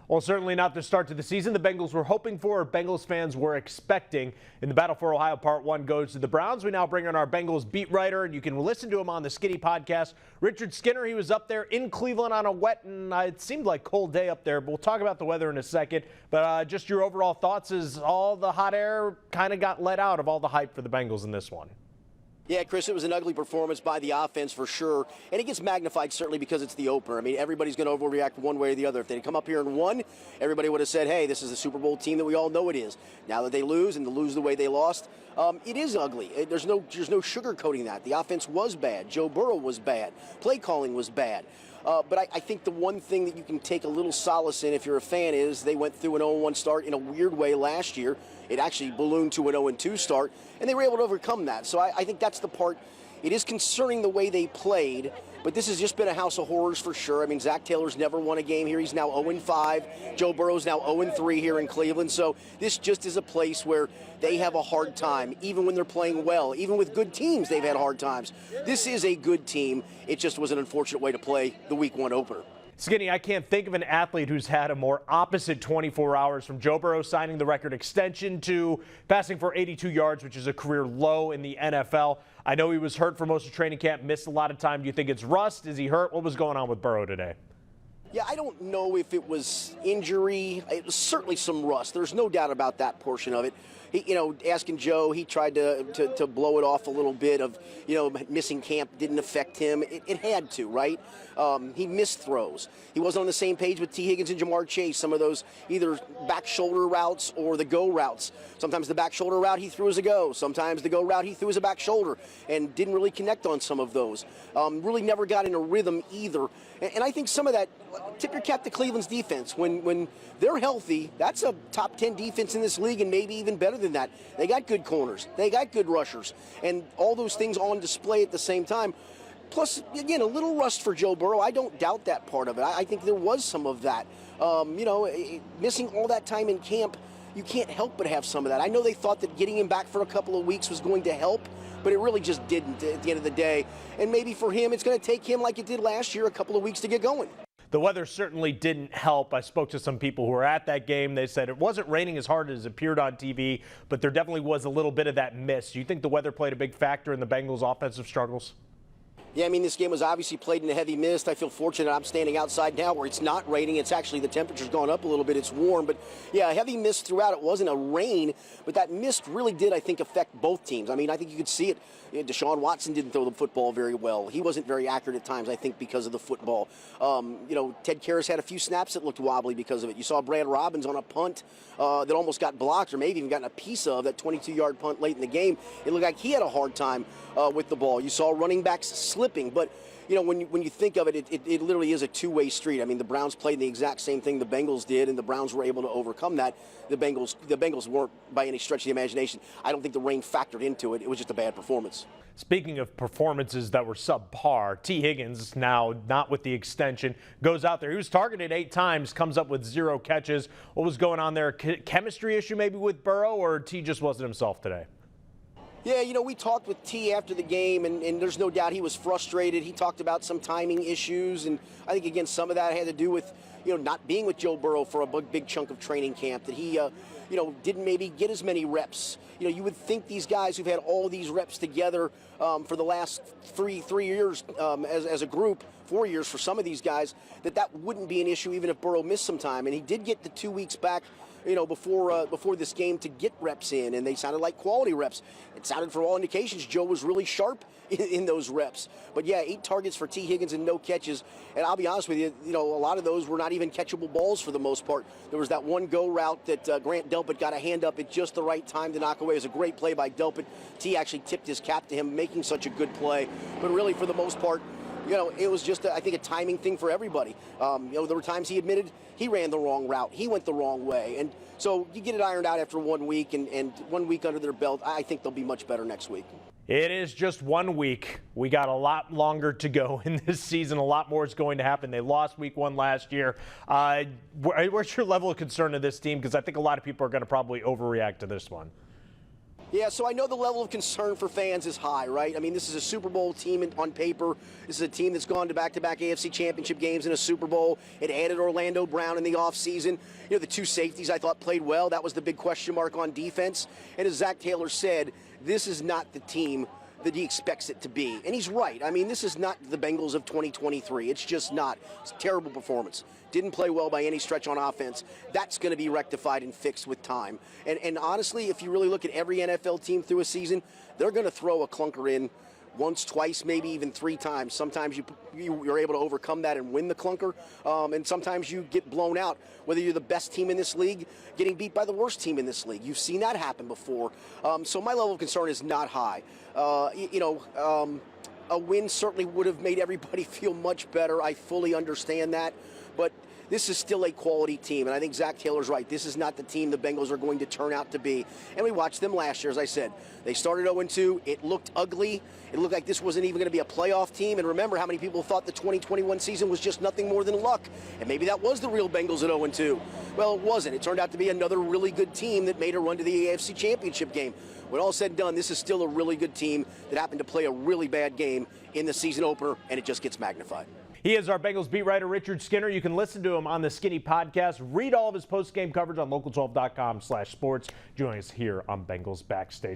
Well, certainly not the start to the season the Bengals were hoping for, or Bengals fans were expecting. In the Battle for Ohio Part 1 goes to the Browns. We now bring on our Bengals beat writer, and you can listen to him on the Skinny podcast. Richard Skinner, he was up there in Cleveland on a wet and it seemed like cold day up there. But we'll talk about the weather in a second. But just your overall thoughts as all the hot air kind of got let out of all the hype for the Bengals in this one. Yeah, Chris, it was an ugly performance by the offense for sure, and it gets magnified certainly because it's the opener. I mean, everybody's going to overreact one way or the other. If they had come up here and won, everybody would have said, hey, this is the Super Bowl team that we all know it is. Now that they lose, and to lose the way they lost, it is ugly. There's no sugarcoating that. The offense was bad. Joe Burrow was bad. Play calling was bad. But I think the one thing that you can take a little solace in if you're a fan is they went through an 0-1 start in a weird way last year. It actually ballooned to an 0-2 start, and they were able to overcome that. So I think that's the part. It is concerning the way they played, but this has just been a house of horrors for sure. I mean, Zach Taylor's never won a game here. He's now 0-5. Joe Burrow's now 0-3 here in Cleveland. So this just is a place where they have a hard time, even when they're playing well. Even with good teams, they've had hard times. This is a good team. It just was an unfortunate way to play the Week 1 opener. Skinny, I can't think of an athlete who's had a more opposite 24 hours, from Joe Burrow signing the record extension to passing for 82 yards, which is a career low in the NFL. I know he was hurt for most of training camp, missed a lot of time. Do you think it's rust? Is he hurt? What was going on with Burrow today? Yeah, I don't know if it was injury. It was certainly some rust. There's no doubt about that portion of it. Asking Joe, he tried to blow it off a little bit of, missing camp didn't affect him. It had to, right? He missed throws. He wasn't on the same page with T. Higgins and Jamar Chase, some of those either back shoulder routes or the go routes. Sometimes the back shoulder route he threw as a go. Sometimes the go route he threw as a back shoulder and didn't really connect on some of those. Really never got in a rhythm either. And I think some of that, tip your cap to Cleveland's defense. When they're healthy, that's a top 10 defense in this league and maybe even better than that. They got good corners. They got good rushers. And all those things on display at the same time. Plus, again, a little rust for Joe Burrow. I don't doubt that part of it. I think there was some of that. Missing all that time in camp, you can't help but have some of that. I know they thought that getting him back for a couple of weeks was going to help, but it really just didn't at the end of the day. And maybe for him, it's going to take him, like it did last year, a couple of weeks to get going. The weather certainly didn't help. I spoke to some people who were at that game. They said it wasn't raining as hard as it appeared on TV, but there definitely was a little bit of that mist. Do you think the weather played a big factor in the Bengals' offensive struggles? Yeah, I mean, this game was obviously played in a heavy mist. I feel fortunate I'm standing outside now where it's not raining. It's actually, the temperature's gone up a little bit. It's warm. But, yeah, a heavy mist throughout. It wasn't a rain, but that mist really did, I think, affect both teams. I mean, I think you could see it. Deshaun Watson didn't throw the football very well. He wasn't very accurate at times, I think, because of the football. Ted Karras had a few snaps that looked wobbly because of it. You saw Brad Robbins on a punt that almost got blocked, or maybe even gotten a piece of that 22-yard punt late in the game. It looked like he had a hard time with the ball. You saw running backs slipping, but when you think of it, it literally is a two-way street. I mean, the Browns played the exact same thing the Bengals did, and the Browns were able to overcome that. The Bengals weren't by any stretch of the imagination. I don't think the rain factored into it. It was just a bad performance. Speaking of performances that were subpar, T. Higgins, now not with the extension, goes out there. He was targeted 8 times, comes up with 0 catches. What was going on there? Chemistry issue maybe with Burrow, or T just wasn't himself today? Yeah, we talked with T after the game, and there's no doubt he was frustrated. He talked about some timing issues, and I think, again, some of that had to do with, not being with Joe Burrow for a big chunk of training camp, that he, didn't maybe get as many reps. You would think these guys who've had all these reps together for the last three years as a group, 4 years for some of these guys, that wouldn't be an issue even if Burrow missed some time. And he did get the 2 weeks back before this game to get reps in, and they sounded like quality reps. It sounded, for all indications, Joe was really sharp in those reps. But yeah, 8 targets for T. Higgins and no catches. And I'll be honest with you, a lot of those were not even catchable balls for the most part. There was that one go route that Grant Delpit got a hand up at just the right time to knock away. It was a great play by Delpit. T actually tipped his cap to him, making such a good play. But really, for the most part, it was just, I think, a timing thing for everybody. There were times he admitted he ran the wrong route. He went the wrong way. And so you get it ironed out after 1 week, and 1 week under their belt. I think they'll be much better next week. It is just 1 week. We got a lot longer to go in this season. A lot more is going to happen. They lost week 1 last year. What's your level of concern of this team? Because I think a lot of people are going to probably overreact to this one. Yeah, so I know the level of concern for fans is high, right? I mean, this is a Super Bowl team on paper. This is a team that's gone to back-to-back AFC championship games in a Super Bowl. It added Orlando Brown in the offseason. You know, the two safeties I thought played well. That was the big question mark on defense. And as Zach Taylor said, this is not the team that he expects it to be. And he's right. I mean, this is not the Bengals of 2023. It's just not. It's a terrible performance. Didn't play well by any stretch on offense. That's going to be rectified and fixed with time. And honestly, if you really look at every NFL team through a season, they're going to throw a clunker in once, twice, maybe even three times. Sometimes you're able to overcome that and win the clunker, and sometimes you get blown out, whether you're the best team in this league, getting beat by the worst team in this league. You've seen that happen before. So my level of concern is not high. A win certainly would have made everybody feel much better. I fully understand that. But this is still a quality team, and I think Zach Taylor's right. This is not the team the Bengals are going to turn out to be. And we watched them last year, as I said. They started 0-2. It looked ugly. It looked like this wasn't even going to be a playoff team. And remember how many people thought the 2021 season was just nothing more than luck. And maybe that was the real Bengals at 0-2. Well, it wasn't. It turned out to be another really good team that made a run to the AFC Championship game. When all said and done, this is still a really good team that happened to play a really bad game in the season opener, and it just gets magnified. He is our Bengals beat writer, Richard Skinner. You can listen to him on the Skinny podcast. Read all of his post-game coverage on local12.com/sports. Join us here on Bengals Backstage.